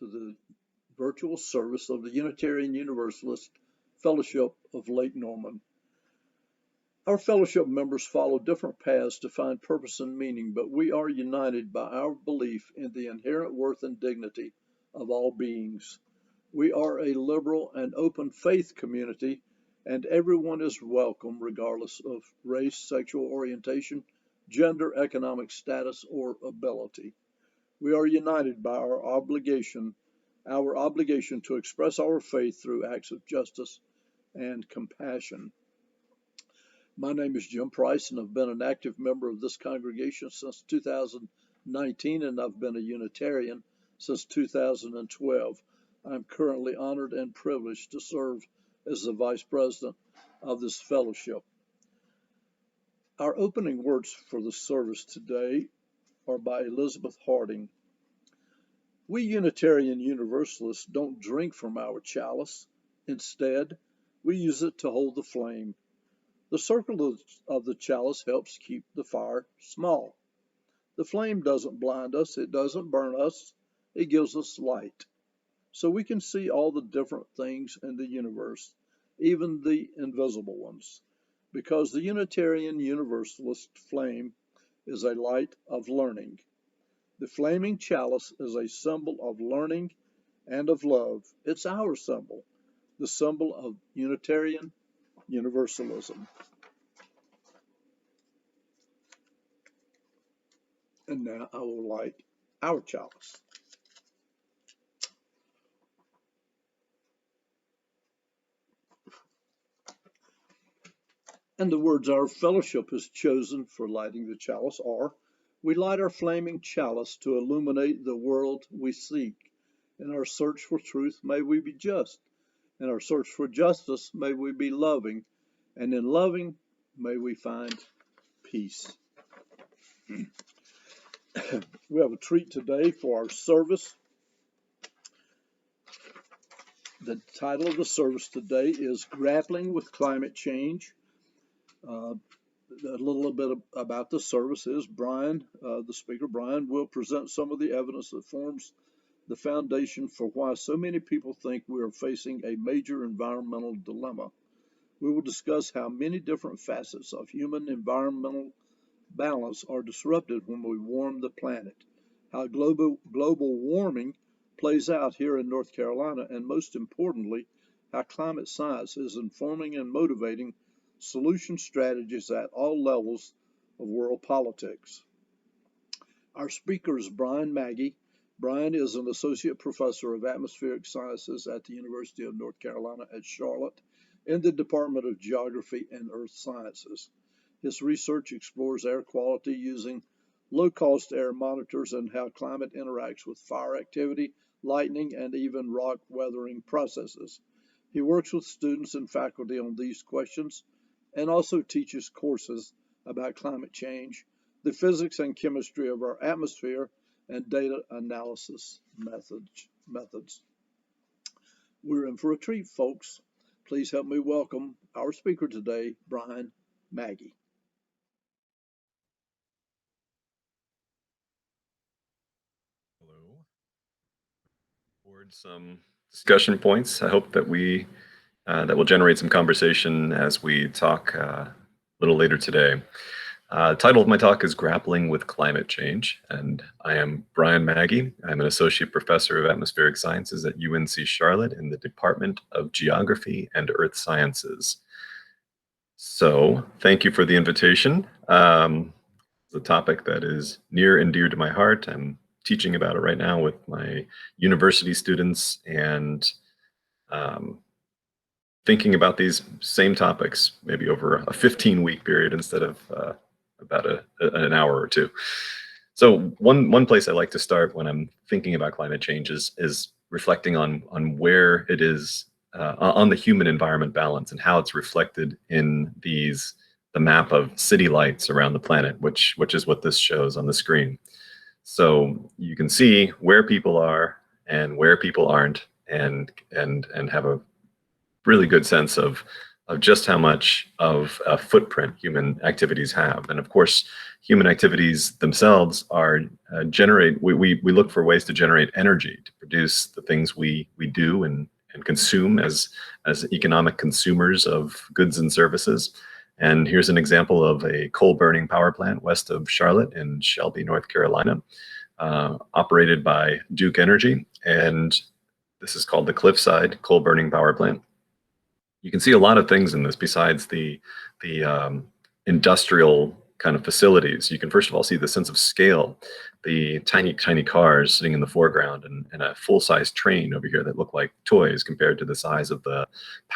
to the virtual service of the Unitarian Universalist Fellowship of Lake Norman. Our fellowship members follow different paths to find purpose and meaning, but we are united by our belief in the inherent worth and dignity of all beings. We are a liberal and open faith community, and everyone is welcome regardless of race, sexual orientation, gender, economic status, or ability. We are united by our obligation to express our faith through acts of justice and compassion. My name is Jim Price, and I've been an active member of this congregation since 2019, and I've been a Unitarian since 2012. I'm currently honored and privileged to serve as the Vice President of this fellowship. Our opening words for the service today are by Elizabeth Harding. We Unitarian Universalists don't drink from our chalice. Instead, we use it to hold the flame. The circle of the chalice helps keep the fire small. The flame doesn't blind us, it doesn't burn us, it gives us light. So we can see all the different things in the universe, even the invisible ones, because the Unitarian Universalist flame is a light of learning. The flaming chalice is a symbol of learning and of love. It's our symbol, the symbol of Unitarian Universalism. And now I will light our chalice. And the words our fellowship has chosen for lighting the chalice are, we light our flaming chalice to illuminate the world we seek. In our search for truth, may we be just. In our search for justice, may we be loving. And in loving, may we find peace. We have a treat today for our service. The title of the service today is Grappling with Climate Change. A little bit about the service is Brian, the speaker, Brian, will present some of the evidence that forms the foundation for why so many people think we are facing a major environmental dilemma. We will discuss how many different facets of human environmental balance are disrupted when we warm the planet, how global warming plays out here in North Carolina, and most importantly, how climate science is informing and motivating solution strategies at all levels of world politics. Our speaker is Brian Magi. Brian is an associate professor of atmospheric sciences at the University of North Carolina at Charlotte in the Department of Geography and Earth Sciences. His research explores air quality using low-cost air monitors and how climate interacts with fire activity, lightning, and even rock weathering processes. He works with students and faculty on these questions and also teaches courses about climate change, the physics and chemistry of our atmosphere, and data analysis methods. We're in for a treat, folks. Please help me welcome our speaker today, Brian Magi. Hello. Forward some discussion points. I hope that that will generate some conversation as we talk a little later today. The title of my talk is Grappling with Climate Change, and I am Brian Magi. I'm an associate professor of atmospheric sciences at UNC Charlotte in the Department of Geography and Earth Sciences. So thank you for the invitation. It's a topic that is near and dear to my heart. I'm teaching about it right now with my university students and thinking about these same topics maybe over a 15-week period instead of about an hour or two. So one place I like to start when I'm thinking about climate change is reflecting on where it is on the human environment balance and how it's reflected in the map of city lights around the planet, which is what this shows on the screen. So you can see where people are and where people aren't, and have a really good sense of just how much of a footprint human activities have. And of course, human activities themselves are we look for ways to generate energy to produce the things we do and consume as economic consumers of goods and services. And here's an example of a coal burning power plant west of Charlotte in Shelby, North Carolina, operated by Duke Energy. And this is called the Cliffside Coal Burning Power Plant. You can see a lot of things in this besides the industrial kind of facilities. You can first of all see the sense of scale, the tiny cars sitting in the foreground, and a full-size train over here that look like toys compared to the size of the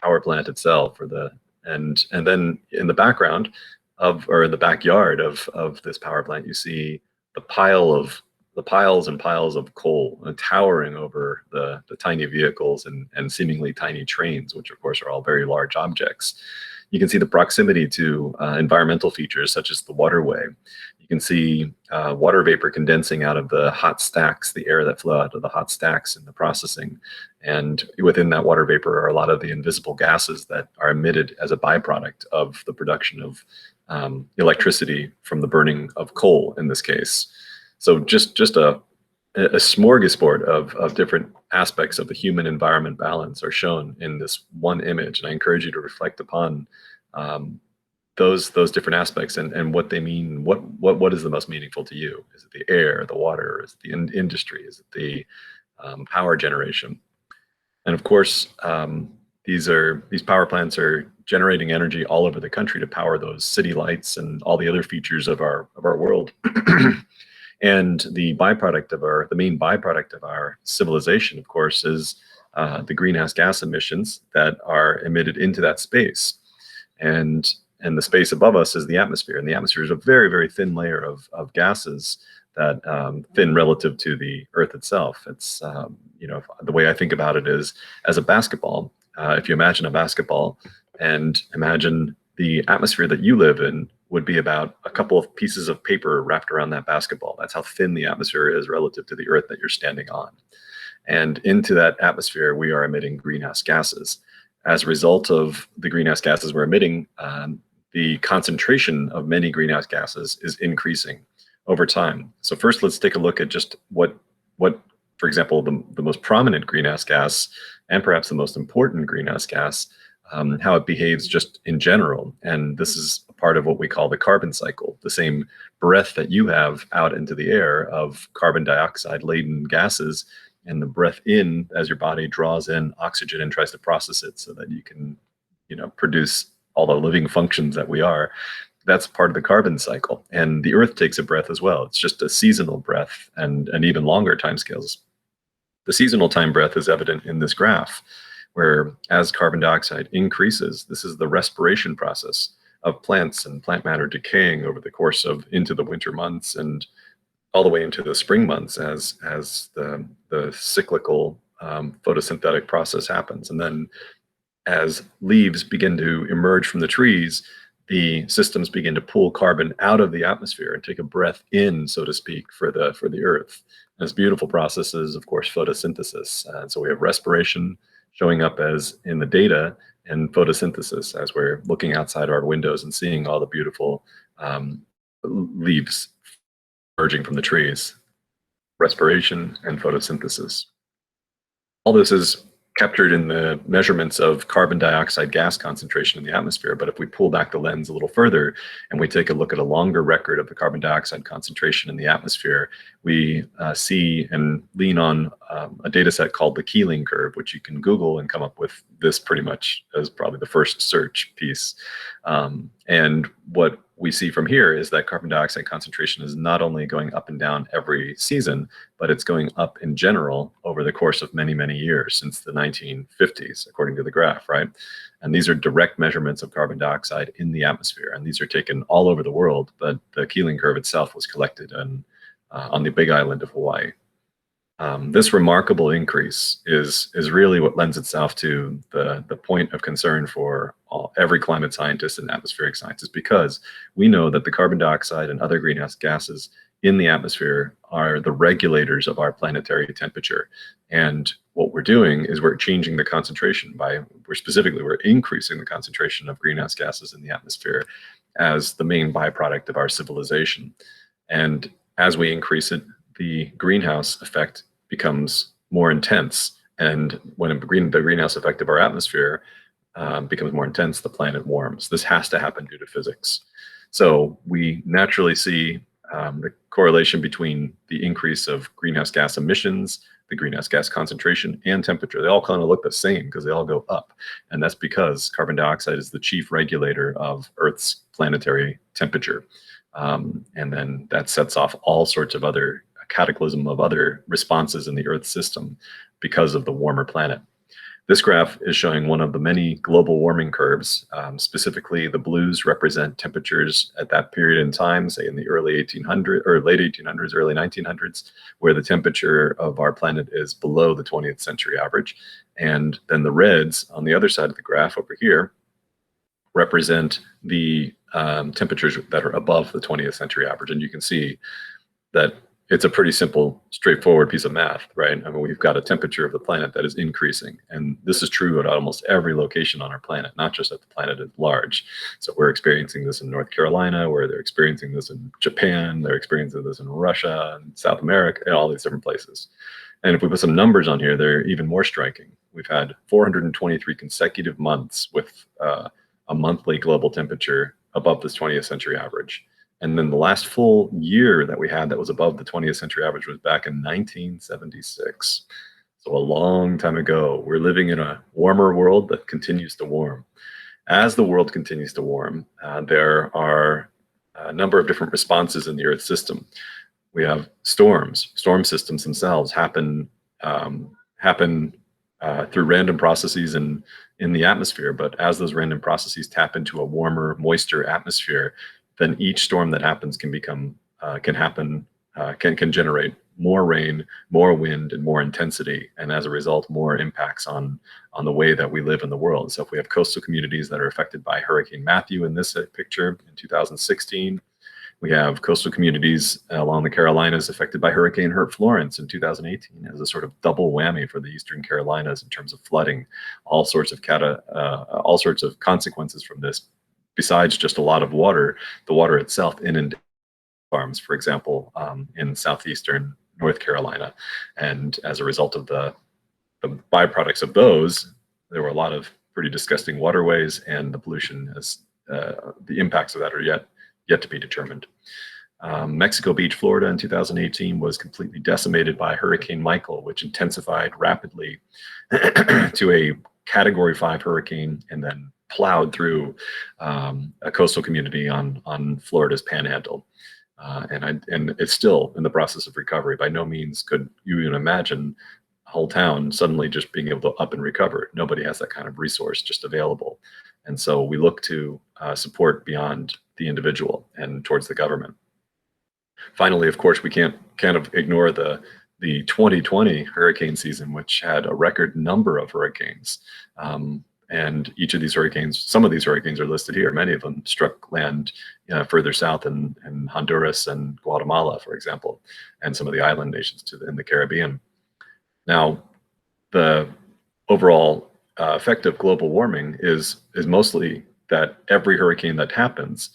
power plant itself, or and then in the background or in the backyard of this power plant, you see the piles and piles of coal towering over the tiny vehicles and seemingly tiny trains, which of course are all very large objects. You can see the proximity to environmental features such as the waterway. You can see water vapor condensing out of the hot stacks, the air that flow out of the hot stacks in the processing. And within that water vapor are a lot of the invisible gases that are emitted as a byproduct of the production of electricity from the burning of coal in this case. So just a smorgasbord of different aspects of the human environment balance are shown in this one image. And I encourage you to reflect upon those different aspects and what they mean. What is the most meaningful to you? Is it the air, the water? Is it the industry? Is it the power generation? And of course, these power plants are generating energy all over the country to power those city lights and all the other features of our world. And the main byproduct of our civilization, of course, is the greenhouse gas emissions that are emitted into that space. And the space above us is the atmosphere. And the atmosphere is a very, very thin layer of gases that thin relative to the Earth itself. It's, the way I think about it is as a basketball. If you imagine a basketball and imagine the atmosphere that you live in would be about a couple of pieces of paper wrapped around that basketball. That's how thin the atmosphere is relative to the Earth that you're standing on. And into that atmosphere, we are emitting greenhouse gases. As a result of the greenhouse gases we're emitting, the concentration of many greenhouse gases is increasing over time. So first, let's take a look at just what for example, the most prominent greenhouse gas and perhaps the most important greenhouse gas, how it behaves just in general. And this is a part of what we call the carbon cycle, the same breath that you have out into the air of carbon dioxide laden gases, and the breath in as your body draws in oxygen and tries to process it so that you can, produce all the living functions that we are. That's part of the carbon cycle. And the Earth takes a breath as well. It's just a seasonal breath and even longer timescales. The seasonal time breath is evident in this graph, where as carbon dioxide increases, this is the respiration process of plants and plant matter decaying over the course of into the winter months and all the way into the spring months as the cyclical photosynthetic process happens. And then as leaves begin to emerge from the trees, the systems begin to pull carbon out of the atmosphere and take a breath in, so to speak, for the Earth. And this beautiful process is, of course, photosynthesis. And so we have respiration showing up as in the data, and photosynthesis as we're looking outside our windows and seeing all the beautiful leaves emerging from the trees. Respiration and photosynthesis. All this is captured in the measurements of carbon dioxide gas concentration in the atmosphere. But if we pull back the lens a little further and we take a look at a longer record of the carbon dioxide concentration in the atmosphere, we see and lean on a data set called the Keeling curve, which you can Google and come up with this pretty much as probably the first search piece. And what we see from here is that carbon dioxide concentration is not only going up and down every season, but it's going up in general over the course of many, many years since the 1950s, according to the graph, right? And these are direct measurements of carbon dioxide in the atmosphere. And these are taken all over the world, but the Keeling curve itself was collected on the Big Island of Hawaii. This remarkable increase is really what lends itself to the point of concern for every climate scientist and atmospheric scientist, because we know that the carbon dioxide and other greenhouse gases in the atmosphere are the regulators of our planetary temperature. And what we're doing is we're changing the concentration we're increasing the concentration of greenhouse gases in the atmosphere as the main byproduct of our civilization. And as we increase it, the greenhouse effect becomes more intense. And when the greenhouse effect of our atmosphere becomes more intense, the planet warms. This has to happen due to physics. So we naturally see the correlation between the increase of greenhouse gas emissions, the greenhouse gas concentration, and temperature. They all kind of look the same because they all go up. And that's because carbon dioxide is the chief regulator of Earth's planetary temperature. And then that sets off all sorts of other cataclysm of other responses in the Earth system because of the warmer planet. This graph is showing one of the many global warming curves. Specifically, the blues represent temperatures at that period in time, say in the early 1800s or late 1800s, early 1900s, where the temperature of our planet is below the 20th century average. And then the reds on the other side of the graph over here represent the temperatures that are above the 20th century average. And you can see that it's a pretty simple, straightforward piece of math, right? I mean, we've got a temperature of the planet that is increasing, and this is true at almost every location on our planet, not just at the planet at large. So we're experiencing this in North Carolina, where they're experiencing this in Japan, they're experiencing this in Russia and South America, and all these different places. And if we put some numbers on here, they're even more striking. We've had 423 consecutive months with a monthly global temperature above this 20th century average. And then the last full year that we had that was above the 20th century average was back in 1976. So a long time ago. We're living in a warmer world that continues to warm. As the world continues to warm, there are a number of different responses in the Earth system. We have storms. Storm systems themselves happen through random processes in the atmosphere. But as those random processes tap into a warmer, moister atmosphere, then each storm that happens can generate more rain, more wind, and more intensity, and as a result, more impacts on the way that we live in the world. So if we have coastal communities that are affected by Hurricane Matthew in this picture in 2016, we have coastal communities along the Carolinas affected by Hurricane Florence in 2018 as a sort of double whammy for the Eastern Carolinas in terms of flooding, all sorts of consequences from this. Besides just a lot of water, the water itself inundated farms, for example, in southeastern North Carolina. And as a result of the byproducts of those, there were a lot of pretty disgusting waterways, and the pollution the impacts of that are yet to be determined. Mexico Beach, Florida in 2018 was completely decimated by Hurricane Michael, which intensified rapidly to a Category 5 hurricane and then plowed through a coastal community on Florida's Panhandle. And it's still in the process of recovery. By no means could you even imagine a whole town suddenly just being able to up and recover. Nobody has that kind of resource just available. And so we look to support beyond the individual and towards the government. Finally, of course, we can't kind of ignore the 2020 hurricane season, which had a record number of hurricanes. And each of these hurricanes, some of these hurricanes are listed here. Many of them struck land further south in Honduras and Guatemala, for example, and some of the island nations in the Caribbean. Now, the overall effect of global warming is mostly that every hurricane that happens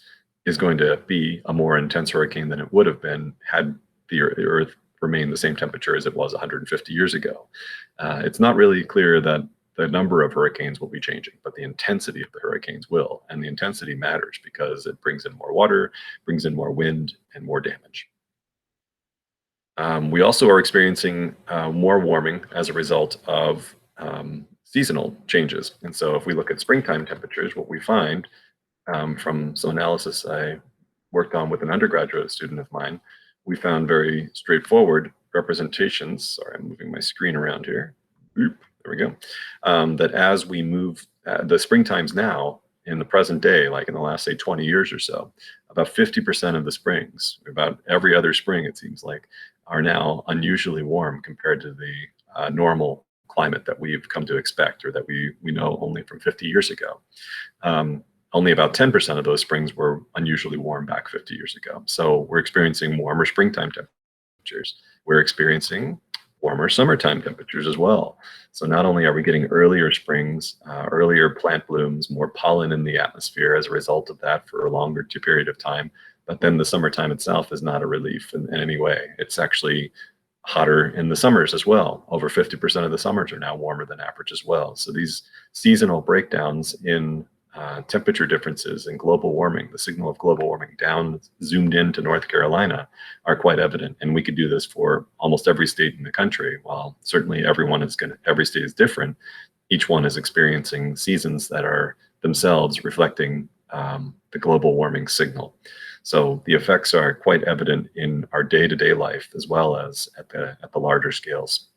is going to be a more intense hurricane than it would have been had the Earth remained the same temperature as it was 150 years ago. It's not really clear that the number of hurricanes will be changing, but the intensity of the hurricanes will. And the intensity matters because it brings in more water, brings in more wind, and more damage. We also are experiencing more warming as a result of seasonal changes. And so if we look at springtime temperatures, what we find from some analysis I worked on with an undergraduate student of mine, we found very straightforward representations. Sorry, I'm moving my screen around here. Oop. There we go. That as we move, the spring times now in the present day, like in the last, say, 20 years or so, about 50% of the springs, about every other spring, it seems like, are now unusually warm compared to the normal climate that we've come to expect, or that we know only from 50 years ago. Only about 10% of those springs were unusually warm back 50 years ago. So we're experiencing warmer springtime temperatures. temperatures. We're experiencing warmer summertime temperatures as well. So not only are we getting earlier springs, earlier plant blooms, more pollen in the atmosphere as a result of that for a longer period of time, but then the summertime itself is not a relief in any way. It's actually hotter in the summers as well. Over 50% of the summers are now warmer than average as well. So these seasonal breakdowns in temperature differences and global warming, the signal of global warming down zoomed into North Carolina, are quite evident. And we could do this for almost every state in the country. While certainly every state is different, each one is experiencing seasons that are themselves reflecting the global warming signal. So the effects are quite evident in our day-to-day life as well as at the larger scales.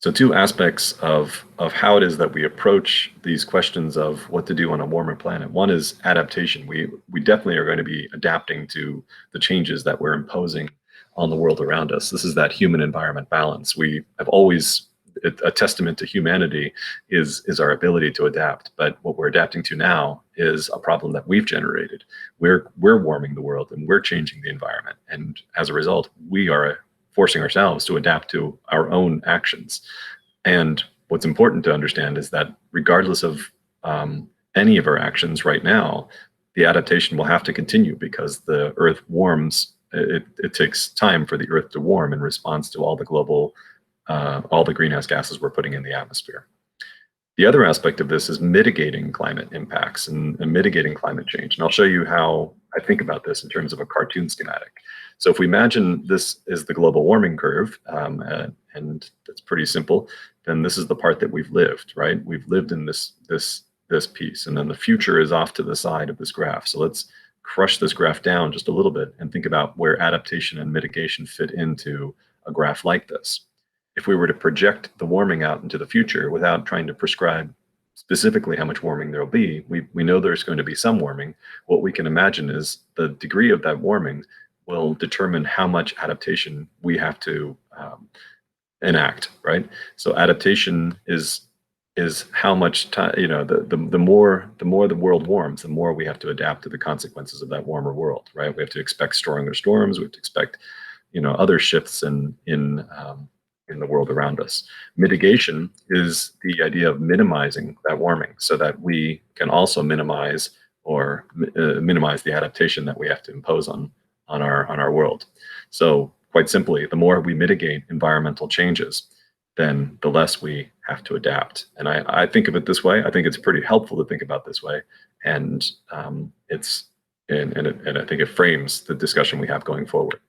So two aspects of how it is that we approach these questions of what to do on a warmer planet. One is adaptation. We definitely are going to be adapting to the changes that we're imposing on the world around us. This is that human environment balance. We have always, a testament to humanity is our ability to adapt. But what we're adapting to now is a problem that we've generated. We're warming the world and we're changing the environment. And as a result, we are forcing ourselves to adapt to our own actions. And what's important to understand is that regardless of any of our actions right now, the adaptation will have to continue because the Earth warms. It takes time for the Earth to warm in response to all the greenhouse gases we're putting in the atmosphere. The other aspect of this is mitigating climate impacts and mitigating climate change. And I'll show you how I think about this in terms of a cartoon schematic. So if we imagine this is the global warming curve, and it's pretty simple, then this is the part that we've lived, right? We've lived in this piece, and then the future is off to the side of this graph. So let's crush this graph down just a little bit and think about where adaptation and mitigation fit into a graph like this. If we were to project the warming out into the future without trying to prescribe specifically how much warming there will be, we know there's going to be some warming. What we can imagine is the degree of that warming will determine how much adaptation we have to enact, right? So adaptation is how much time, the more the world warms, the more we have to adapt to the consequences of that warmer world, right? We have to expect stronger storms. We have to expect, other shifts in the world around us. Mitigation is the idea of minimizing that warming so that we can also minimize the adaptation that we have to impose on our world. So quite simply, the more we mitigate environmental changes, then the less we have to adapt. And I think of it this way. I think it's pretty helpful to think about this way. And I think it frames the discussion we have going forward.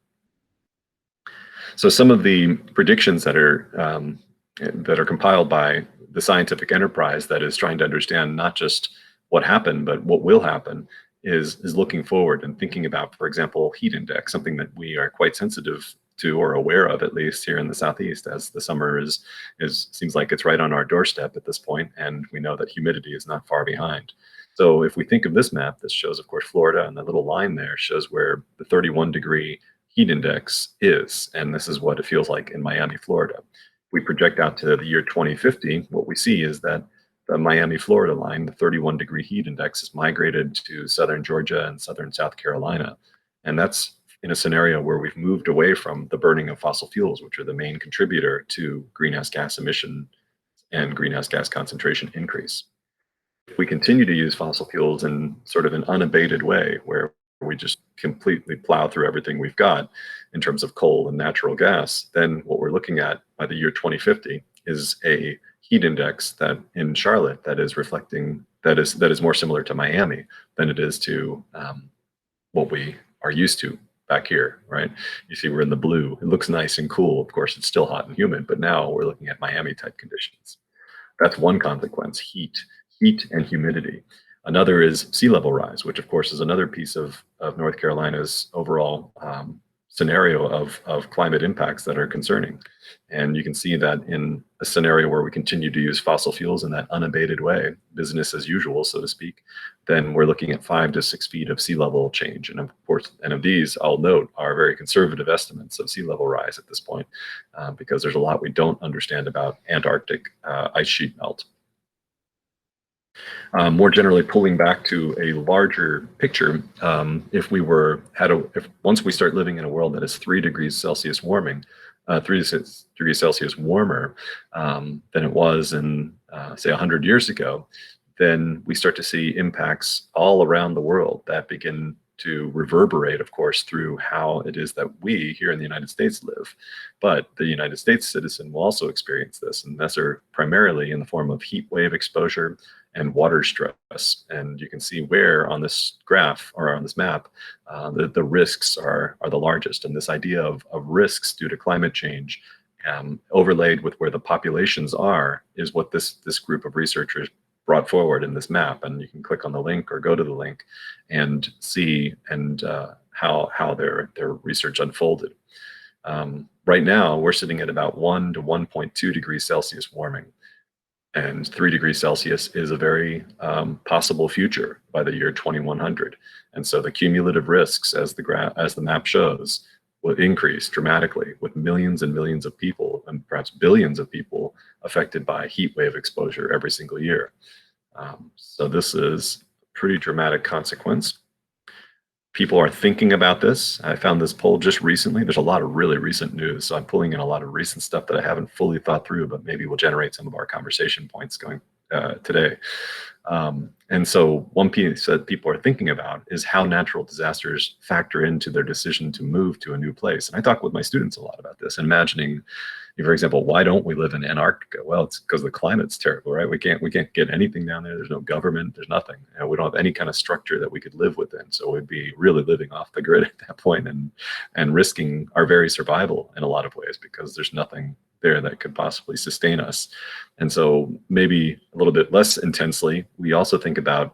So some of the predictions that are compiled by the scientific enterprise that is trying to understand not just what happened, but what will happen is looking forward and thinking about, for example, heat index, something that we are quite sensitive to or aware of, at least here in the Southeast, as the summer seems like it's right on our doorstep at this point, and we know that humidity is not far behind. So if we think of this map, this shows, of course, Florida, and the little line there shows where the 31-degree heat index is, and this is what it feels like in Miami, Florida. If we project out to the year 2050, what we see is that the Miami, Florida line, the 31-degree heat index, is migrated to southern Georgia and southern South Carolina. And that's in a scenario where we've moved away from the burning of fossil fuels, which are the main contributor to greenhouse gas emission and greenhouse gas concentration increase. If we continue to use fossil fuels in sort of an unabated way, where we just completely plow through everything we've got in terms of coal and natural gas, then what we're looking at by the year 2050 is a heat index that in Charlotte that is more similar to Miami than it is to what we are used to back here, right? You see we're in the blue. It looks nice and cool. Of course, it's still hot and humid, but now we're looking at Miami type conditions. That's one consequence, heat and humidity. Another is sea level rise, which of course is another piece of North Carolina's overall scenario of climate impacts that are concerning. And you can see that in a scenario where we continue to use fossil fuels in that unabated way, business as usual, so to speak, then we're looking at 5 to 6 feet of sea level change. And of course, and of these, I'll note, are very conservative estimates of sea level rise at this point, because there's a lot we don't understand about Antarctic ice sheet melt. More generally, pulling back to a larger picture, if once we start living in a world that is 3 degrees Celsius warming, 3 degrees Celsius warmer than it was in, say, 100 years ago, then we start to see impacts all around the world that begin to reverberate, of course, through how it is that we here in the United States live. But the United States citizen will also experience this, and these are primarily in the form of heat wave exposure and water stress. And you can see where on this graph or on this map, the risks are the largest. And this idea of risks due to climate change overlaid with where the populations are is what this group of researchers brought forward in this map. And you can click on the link or go to the link and see how their research unfolded. Right now, we're sitting at about 1 to 1.2 degrees Celsius warming. And 3 degrees Celsius is a very possible future by the year 2100. And so the cumulative risks, as the map shows, will increase dramatically, with millions and millions of people, and perhaps billions of people, affected by heat wave exposure every single year. So this is a pretty dramatic consequence. People are thinking about this. I found this poll just recently. There's a lot of really recent news, so I'm pulling in a lot of recent stuff that I haven't fully thought through, but maybe will generate some of our conversation points going today. And so one piece that people are thinking about is how natural disasters factor into their decision to move to a new place. And I talk with my students a lot about this, imagining, for example, why don't we live in Antarctica? Well, it's because the climate's terrible, right? We can't get anything down there. There's no government. There's nothing. We don't have any kind of structure that we could live within. So we'd be really living off the grid at that point and risking our very survival in a lot of ways, because there's nothing there that could possibly sustain us. And so maybe a little bit less intensely, we also think about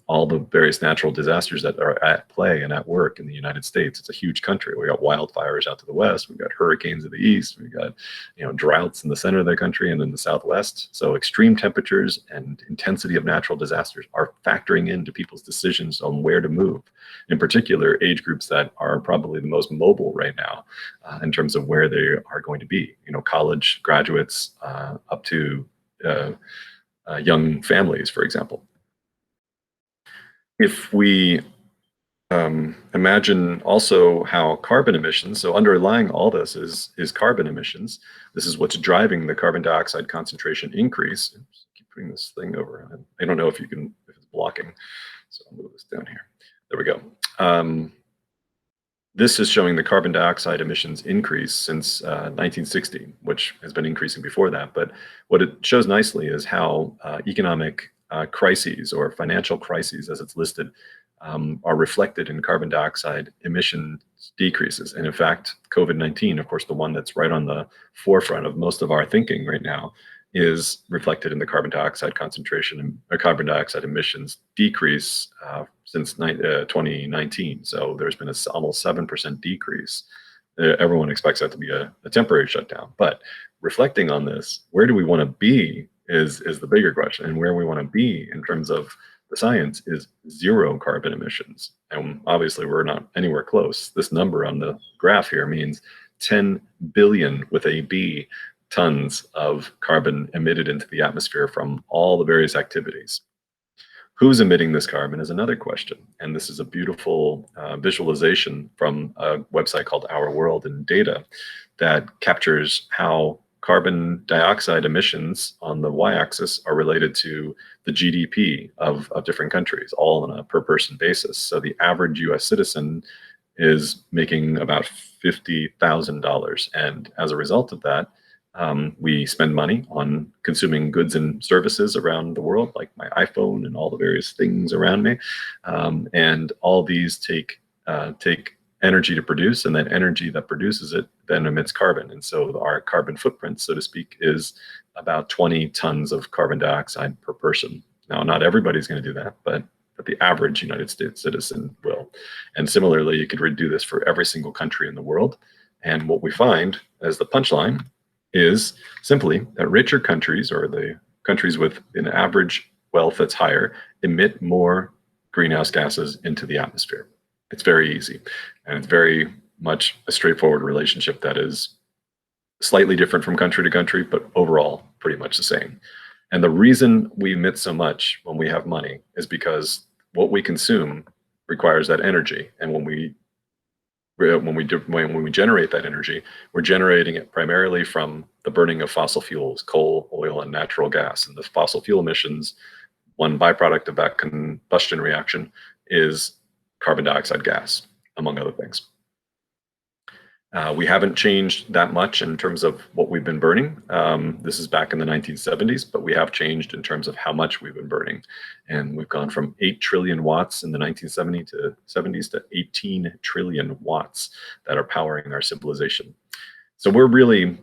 all the various natural disasters that are at play and at work in the United States. It's a huge country. We got wildfires out to the west. We've got hurricanes in the east. We've got droughts in the center of the country and in the southwest. So extreme temperatures and intensity of natural disasters are factoring into people's decisions on where to move. In particular, age groups that are probably the most mobile right now in terms of where they are going to be. College graduates up to young families, for example. If we imagine also how carbon emissions, so underlying all this is carbon emissions. This is what's driving the carbon dioxide concentration increase. Oops, keep putting this thing over. I don't know if it's blocking. So I'll move this down here. There we go. This is showing the carbon dioxide emissions increase since 1960, which has been increasing before that. But what it shows nicely is how economic crises, or financial crises as it's listed, are reflected in carbon dioxide emission decreases. And in fact, COVID-19, of course, the one that's right on the forefront of most of our thinking right now, is reflected in the carbon dioxide concentration and carbon dioxide emissions decrease since 2019. So there's been almost 7% decrease. Everyone expects that to be a temporary shutdown. But reflecting on this, where do we want to be is the bigger question. And where we want to be in terms of the science is zero carbon emissions. And obviously we're not anywhere close. This number on the graph here means 10 billion with a B tons of carbon emitted into the atmosphere from all the various activities. Who's emitting this carbon is another question. And this is a beautiful visualization from a website called Our World in Data that captures how carbon dioxide emissions on the y-axis are related to the GDP of different countries, all on a per person basis. So the average US citizen is making about $50,000. And as a result of that, we spend money on consuming goods and services around the world, like my iPhone and all the various things around me. And all these take energy to produce, and that energy that produces it then emits carbon. And so our carbon footprint, so to speak, is about 20 tons of carbon dioxide per person. Now, not everybody's going to do that, but the average United States citizen will. And similarly, you could redo this for every single country in the world. And what we find as the punchline is simply that richer countries, or the countries with an average wealth that's higher, emit more greenhouse gases into the atmosphere. It's very easy. And it's very much a straightforward relationship that is slightly different from country to country, but overall pretty much the same. And the reason we emit so much when we have money is because what we consume requires that energy. And when we generate that energy, we're generating it primarily from the burning of fossil fuels, coal, oil, and natural gas. And the fossil fuel emissions, one byproduct of that combustion reaction is carbon dioxide gas, among other things. We haven't changed that much in terms of what we've been burning. This is back in the 1970s, but we have changed in terms of how much we've been burning. And we've gone from 8 trillion watts in the 1970s to 18 trillion watts that are powering our civilization. So we're really,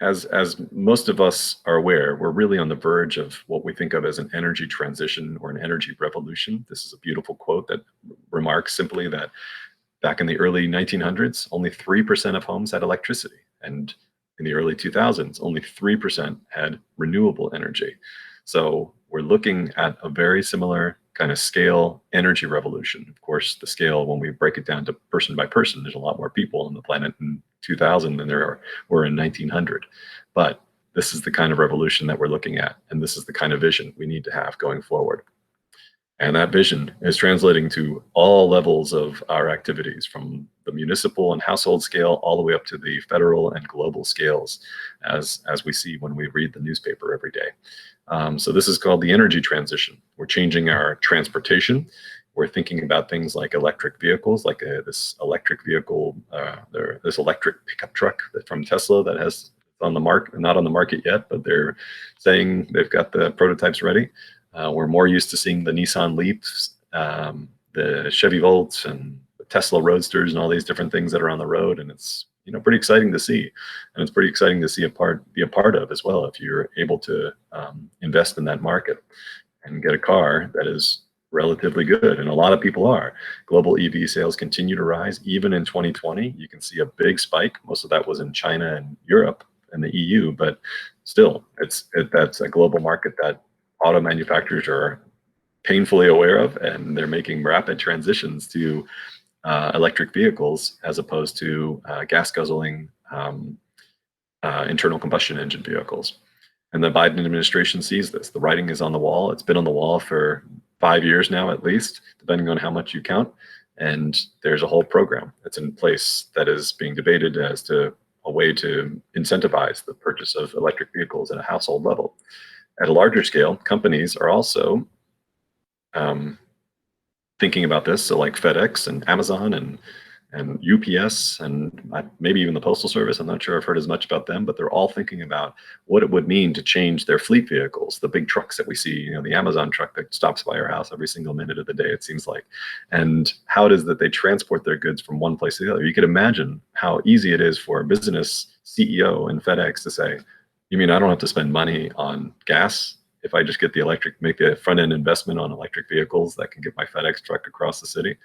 as most of us are aware, we're really on the verge of what we think of as an energy transition or an energy revolution. This is a beautiful quote that remarks simply that back in the early 1900s, only 3% of homes had electricity. And in the early 2000s, only 3% had renewable energy. So we're looking at a very similar kind of scale energy revolution. Of course, the scale, when we break it down to person by person, there's a lot more people on the planet in 2000 than there were in 1900. But this is the kind of revolution that we're looking at. And this is the kind of vision we need to have going forward. And that vision is translating to all levels of our activities, from the municipal and household scale all the way up to the federal and global scales, as we see when we read the newspaper every day. So this is called the energy transition. We're changing our transportation. We're thinking about things like electric vehicles, like this electric vehicle, this electric pickup truck from Tesla that has on the market, not on the market yet, but they're saying they've got the prototypes ready. We're more used to seeing the Nissan Leafs, the Chevy Volts, and the Tesla Roadsters, and all these different things that are on the road, and it's pretty exciting to see, and it's pretty exciting to see be a part of as well if you're able to invest in that market and get a car that is relatively good, and a lot of people are. Global EV sales continue to rise. Even in 2020, you can see a big spike. Most of that was in China and Europe and the EU, but still, that's a global market that auto manufacturers are painfully aware of, and they're making rapid transitions to electric vehicles as opposed to gas guzzling internal combustion engine vehicles. And the Biden administration sees this. The writing is on the wall. It's been on the wall for 5 years now, at least, depending on how much you count. And there's a whole program that's in place that is being debated as to a way to incentivize the purchase of electric vehicles at a household level. At a larger scale, companies are also thinking about this. So like FedEx and Amazon and UPS and maybe even the Postal Service, I'm not sure I've heard as much about them, but they're all thinking about what it would mean to change their fleet vehicles, the big trucks that we see, the Amazon truck that stops by our house every single minute of the day, it seems like, and how it is that they transport their goods from one place to the other. You could imagine how easy it is for a business CEO in FedEx to say, you mean I don't have to spend money on gas if I just get make a front end investment on electric vehicles that can get my FedEx truck across the city?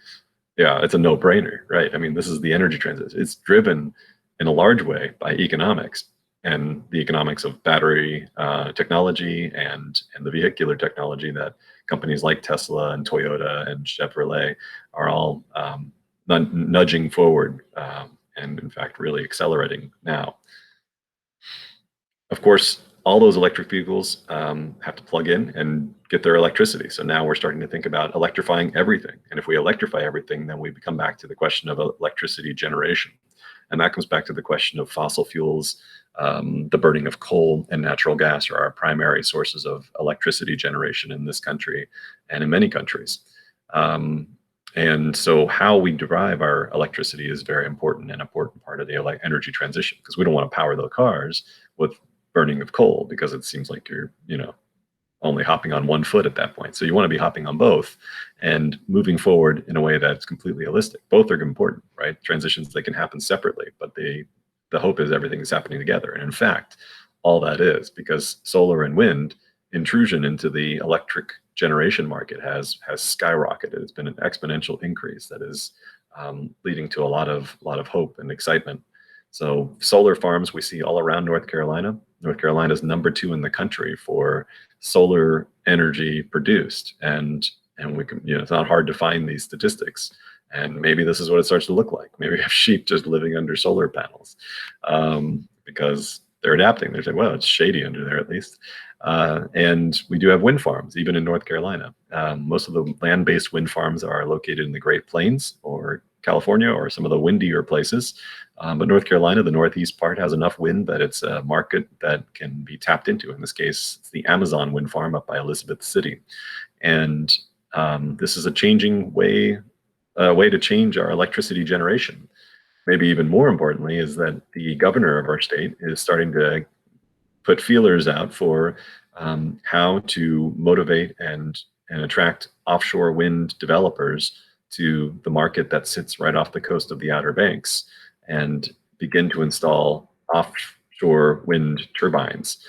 Yeah, it's a no-brainer, right? I mean, this is the energy transition. It's driven in a large way by economics and the economics of battery technology and the vehicular technology that companies like Tesla and Toyota and Chevrolet are all nudging forward and in fact really accelerating now. Of course, all those electric vehicles have to plug in and get their electricity. So now we're starting to think about electrifying everything. And if we electrify everything, then we come back to the question of electricity generation. And that comes back to the question of fossil fuels. The burning of coal and natural gas are our primary sources of electricity generation in this country and in many countries. And so how we derive our electricity is very important, an important part of the energy transition, because we don't want to power the cars with burning of coal, because it seems like you're, only hopping on one foot at that point. So you want to be hopping on both and moving forward in a way that's completely holistic. Both are important, right? Transitions, they can happen separately, but the hope is everything is happening together. And in fact, all that is, because solar and wind intrusion into the electric generation market has skyrocketed. It's been an exponential increase that is leading to a lot of hope and excitement. So solar farms we see all around North Carolina. North Carolina is #2 in the country for solar energy produced, and we can, it's not hard to find these statistics. And maybe this is what it starts to look like. Maybe we have sheep just living under solar panels, because they're adapting. They're saying, well, it's shady under there at least. And we do have wind farms, even in North Carolina. Most of the land-based wind farms are located in the Great Plains or California or some of the windier places. But North Carolina, the northeast part, has enough wind that it's a market that can be tapped into. In this case, it's the Amazon wind farm up by Elizabeth City. And this is a changing way to change our electricity generation. Maybe even more importantly is that the governor of our state is starting to put feelers out for how to motivate and attract offshore wind developers to the market that sits right off the coast of the Outer Banks and begin to install offshore wind turbines,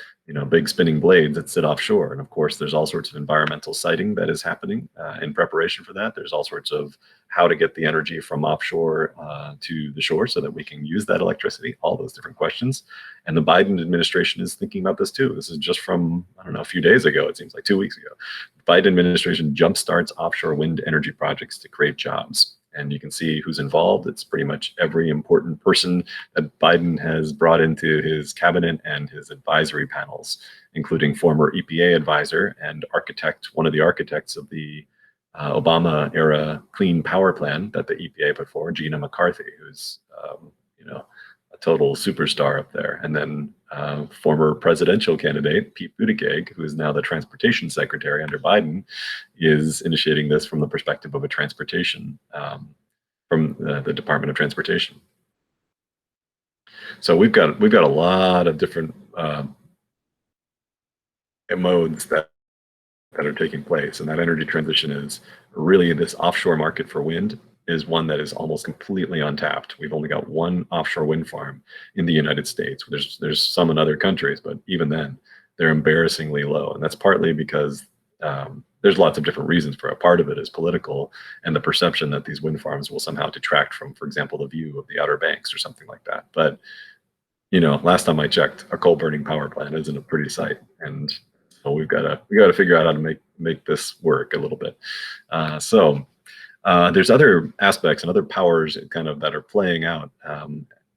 big spinning blades that sit offshore. And of course, there's all sorts of environmental siting that is happening in preparation for that. There's all sorts of how to get the energy from offshore to the shore so that we can use that electricity, all those different questions. And the Biden administration is thinking about this too. This is just from, I don't know, a few days ago, it seems like 2 weeks ago. The Biden administration jumpstarts offshore wind energy projects to create jobs. And you can see who's involved. It's pretty much every important person that Biden has brought into his cabinet and his advisory panels, including former EPA advisor and architect, one of the architects of the Obama era clean power plan that the EPA put forward, Gina McCarthy, who's a total superstar up there. And then former presidential candidate Pete Buttigieg, who is now the transportation secretary under Biden, is initiating this from the perspective of a transportation, from the Department of Transportation. So we've got a lot of different modes that are taking place, and that energy transition is really this offshore market for wind is one that is almost completely untapped. We've only got one offshore wind farm in the United States. There's some in other countries, but even then, they're embarrassingly low, and that's partly because there's lots of different reasons for it. Part of it is political and the perception that these wind farms will somehow detract from, for example, the view of the Outer Banks or something like that. But last time I checked, a coal burning power plant isn't a pretty sight, and so we got to figure out how to make this work a little bit. There's other aspects and other powers kind of that are playing out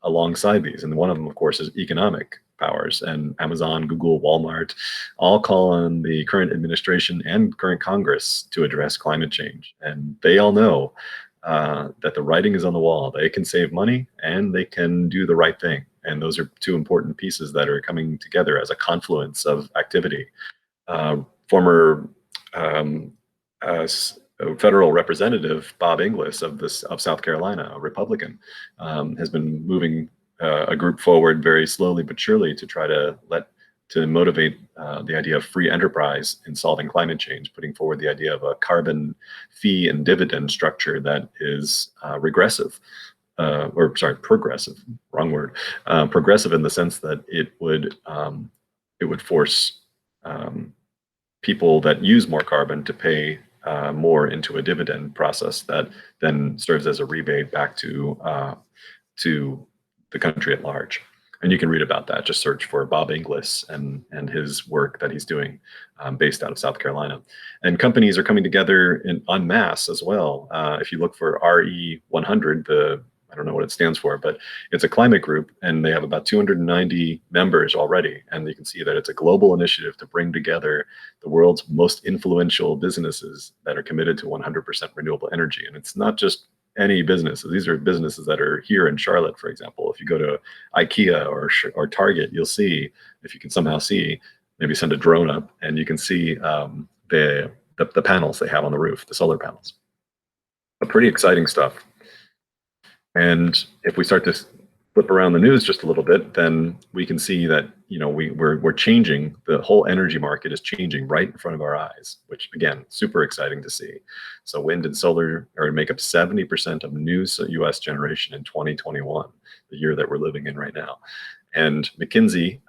alongside these, and one of them, of course, is economic powers. And Amazon, Google, Walmart all call on the current administration and current Congress to address climate change, and they all know that the writing is on the wall. They can save money and they can do the right thing. And those are two important pieces that are coming together as a confluence of activity. Former federal representative Bob Inglis of South Carolina, a Republican, has been moving a group forward very slowly but surely to try to motivate the idea of free enterprise in solving climate change, putting forward the idea of a carbon fee and dividend structure that is progressive, wrong word, progressive in the sense that it would force people that use more carbon to pay more into a dividend process that then serves as a rebate back to the country at large. And you can read about that. Just search for Bob Inglis and his work that he's doing based out of South Carolina. And companies are coming together en masse as well. If you look for RE100, I don't know what it stands for, but it's a climate group, and they have about 290 members already. And you can see that it's a global initiative to bring together the world's most influential businesses that are committed to 100% renewable energy. And it's not just any businesses. These are businesses that are here in Charlotte, for example. If you go to IKEA or Target, you'll see, if you can somehow see, maybe send a drone up, and you can see the panels they have on the roof, the solar panels. But pretty exciting stuff. And if we start to flip around the news just a little bit, then we can see that we're changing. The whole energy market is changing right in front of our eyes, which again, super exciting to see. So wind and solar make up 70% of new U.S. generation in 2021, the year that we're living in right now. And McKinsey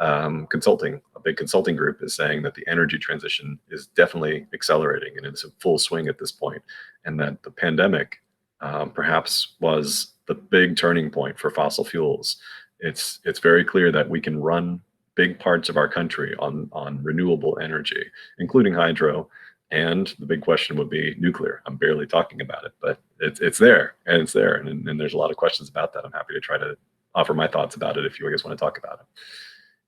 Consulting, a big consulting group, is saying that the energy transition is definitely accelerating and it's in full swing at this point, and that the pandemic perhaps was the big turning point for fossil fuels. It's very clear that we can run big parts of our country on renewable energy, including hydro. And the big question would be nuclear. I'm barely talking about it, but it's there, and it's there. And there's a lot of questions about that. I'm happy to try to offer my thoughts about it if you guys want to talk about it.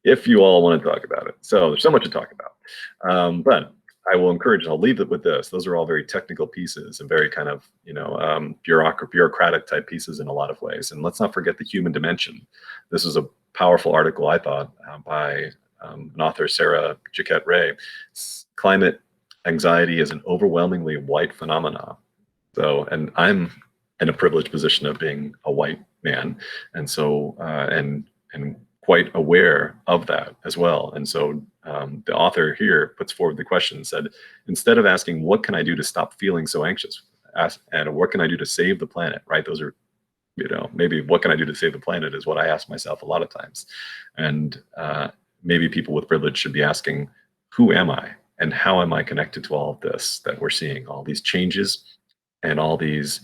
if you all want to talk about it. So there's so much to talk about. But I will encourage, I'll leave it with this. Those are all very technical pieces and very kind of, bureaucratic type pieces in a lot of ways. And let's not forget the human dimension. This is a powerful article, I thought, by an author, Sarah Jaquette Ray. Climate anxiety is an overwhelmingly white phenomenon. So, and I'm in a privileged position of being a white man, and so and quite aware of that as well. And so the author here puts forward the question and said, instead of asking what can I do to stop feeling so anxious, ask, and what can I do to save the planet, right? Those are, maybe what can I do to save the planet is what I ask myself a lot of times. And maybe people with privilege should be asking, who am I and how am I connected to all of this that we're seeing, all these changes and all these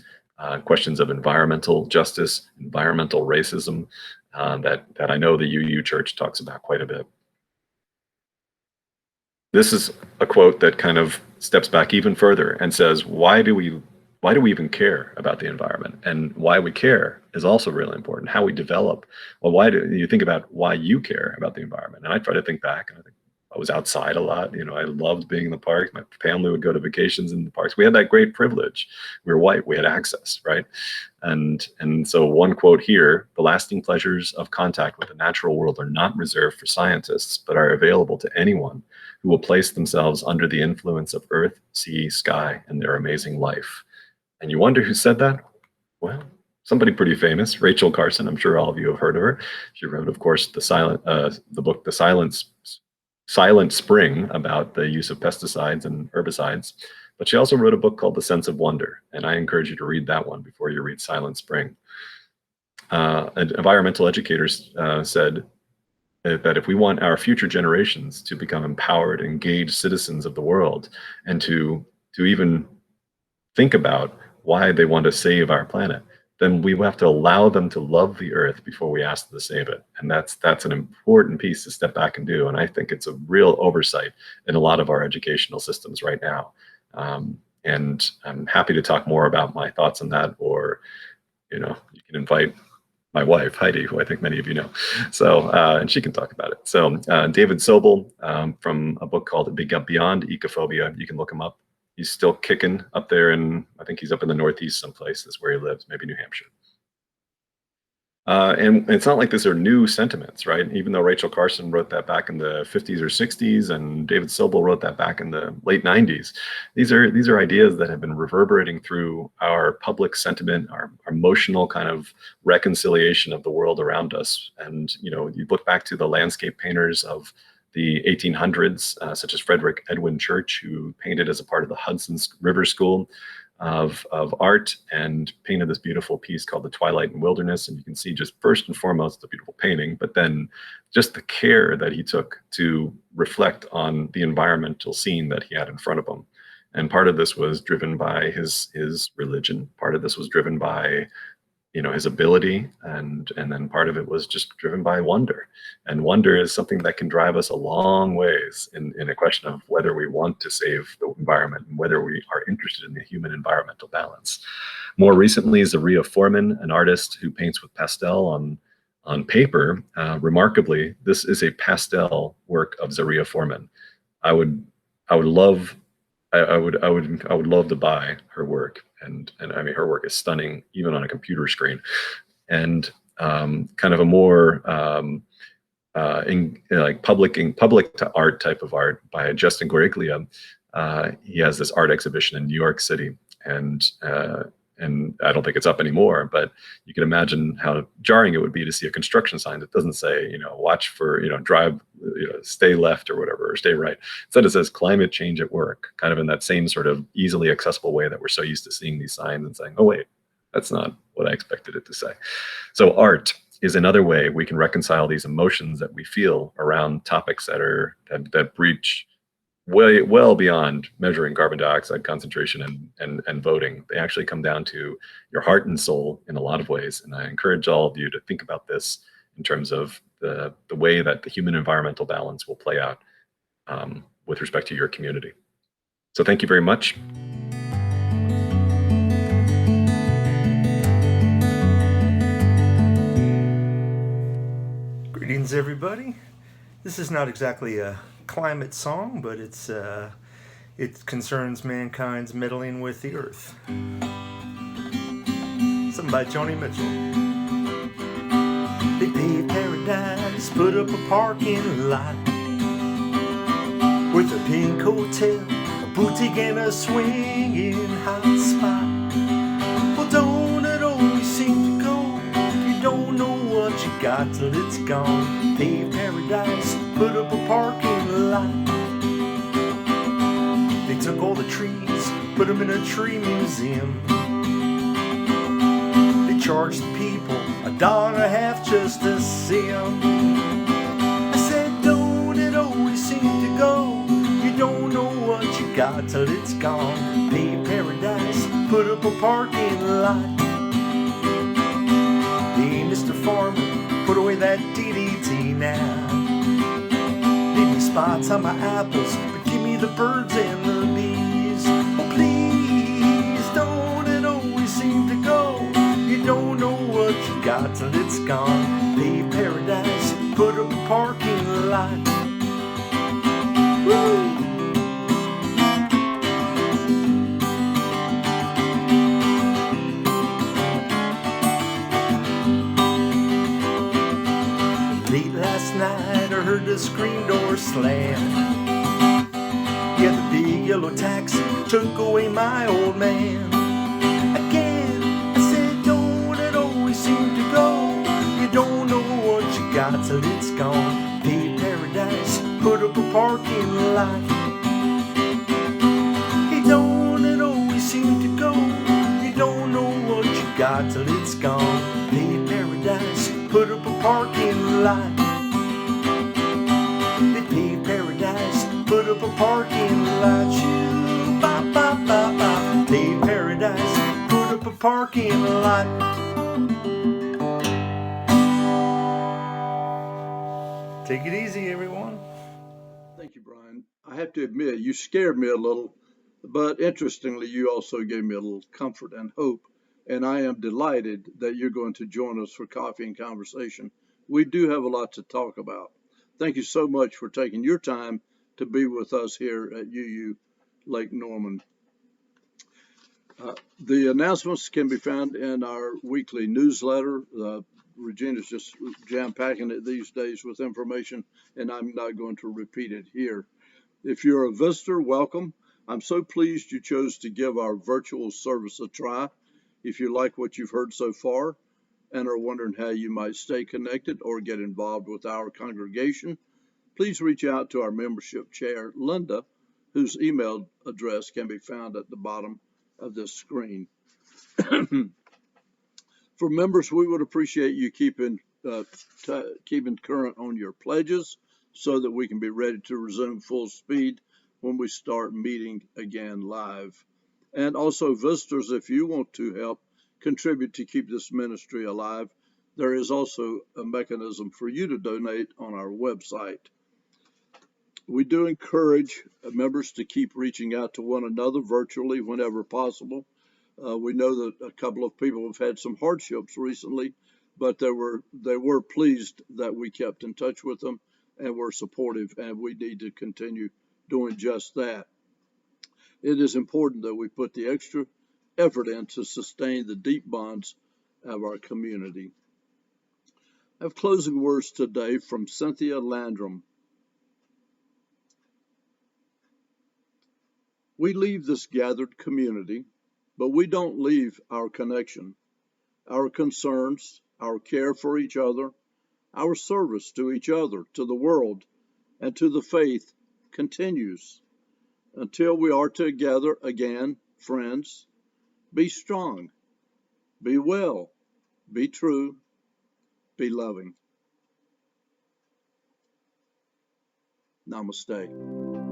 questions of environmental justice, environmental racism, that I know the UU Church talks about quite a bit. This is a quote that kind of steps back even further and says, why do we even care about the environment? And why we care is also really important. How we develop. Well, why do you think about why you care about the environment? And I try to think back, and I think I was outside a lot. I loved being in the park. My family would go to vacations in the parks. We had that great privilege. We were white. We had access, right? And so one quote here: the lasting pleasures of contact with the natural world are not reserved for scientists, but are available to anyone who will place themselves under the influence of earth, sea, sky, and their amazing life. And you wonder who said that? Well, somebody pretty famous, Rachel Carson. I'm sure all of you have heard of her. She wrote, of course, the book The Silent Spring, about the use of pesticides and herbicides. But she also wrote a book called The Sense of Wonder, and I encourage you to read that one before you read Silent Spring. Environmental educators said that if we want our future generations to become empowered, engaged citizens of the world, and to even think about why they want to save our planet, then we have to allow them to love the earth before we ask them to save it. And that's an important piece to step back and do. And I think it's a real oversight in a lot of our educational systems right now. And I'm happy to talk more about my thoughts on that, or, you can invite my wife, Heidi, who I think many of you know. So, and she can talk about it. So David Sobel, from a book called Beyond Ecophobia, you can look him up. He's still kicking up there, and I think he's up in the Northeast someplace. That's where he lives, maybe New Hampshire. And it's not like these are new sentiments, right? Even though Rachel Carson wrote that back in the 50s or 60s, and David Sobel wrote that back in the late 90s, these are ideas that have been reverberating through our public sentiment, our emotional kind of reconciliation of the world around us. And you look back to the landscape painters of the 1800s, such as Frederick Edwin Church, who painted as a part of the Hudson River School of art and painted this beautiful piece called The Twilight and Wilderness. And you can see, just first and foremost, the beautiful painting, but then just the care that he took to reflect on the environmental scene that he had in front of him. And part of this was driven by his religion. Part of this was driven by his ability, and then part of it was just driven by wonder. And wonder is something that can drive us a long ways in a question of whether we want to save the environment and whether we are interested in the human environmental balance. More recently, Zaria Foreman, an artist who paints with pastel on paper. Remarkably, this is a pastel work of Zaria Foreman. I would love to buy her work, and I mean, her work is stunning even on a computer screen. And kind of a more public to art type of art by Justin Guariglia. He has this art exhibition in New York City, and I don't think it's up anymore, but you can imagine how jarring it would be to see a construction sign that doesn't say, watch for, drive, stay left or whatever, or stay right. Instead it says climate change at work, kind of in that same sort of easily accessible way that we're so used to seeing these signs and saying, oh wait, that's not what I expected it to say. So art is another way we can reconcile these emotions that we feel around topics that breach well beyond measuring carbon dioxide concentration and voting. They actually come down to your heart and soul in a lot of ways. And I encourage all of you to think about this in terms of the way that the human environmental balance will play out with respect to your community. So thank you very much. Greetings, everybody. This is not exactly a climate song, but it concerns mankind's meddling with the earth. Something by Joni Mitchell. They paved paradise, put up a parking lot with a pink hotel, a boutique, and a swinging hot spot. Well, don't it always seem to go? You don't know what you got till it's gone. Paved paradise, put up a parking lot. They took all the trees, put them in a tree museum. They charged the people $1.50 just to see them. I said, don't it always seem to go? You don't know what you got till it's gone. Paved paradise, put up a parking lot. Hey, Mr. Farmer, put away that DDT now. Leave me spots on my apples, but give me the birds and the bees. Oh, please, don't it always seem to go? You don't know what you got till it's gone. Paved paradise, put up a parking lot. Woo! Late last night I heard the screen door slam. Yeah, the big yellow taxi took away my old man. Again, I said, don't it always seem to go? You don't know what you got till it's gone. Paved paradise, put up a parking lot. Hey, don't it always seem to go? You don't know what you got till it's gone. Paved paradise, put up a parking lot. They paved paradise, put up a parking lot. Shoo, ba ba ba ba. Paved paradise, put up a parking lot. Take it easy, everyone. Thank you, Brian. I have to admit, you scared me a little, but interestingly, you also gave me a little comfort and hope. And I am delighted that you're going to join us for coffee and conversation. We do have a lot to talk about. Thank you so much for taking your time to be with us here at UU Lake Norman. The announcements can be found in our weekly newsletter. Regina's just jam-packing it these days with information, and I'm not going to repeat it here. If you're a visitor, welcome. I'm so pleased you chose to give our virtual service a try. If you like what you've heard so far and are wondering how you might stay connected or get involved with our congregation, please reach out to our membership chair, Linda, whose email address can be found at the bottom of this screen. For members, we would appreciate you keeping current on your pledges so that we can be ready to resume full speed when we start meeting again live. And also visitors, if you want to help contribute to keep this ministry alive, there is also a mechanism for you to donate on our website. We do encourage members to keep reaching out to one another virtually whenever possible. We know that a couple of people have had some hardships recently, but they were pleased that we kept in touch with them and were supportive, and we need to continue doing just that. It is important that we put the extra effort in to sustain the deep bonds of our community. I have closing words today from Cynthia Landrum. We leave this gathered community, but we don't leave our connection, our concerns, our care for each other, our service to each other, to the world, and to the faith continues. Until we are together again, friends, be strong, be well, be true, be loving. Namaste.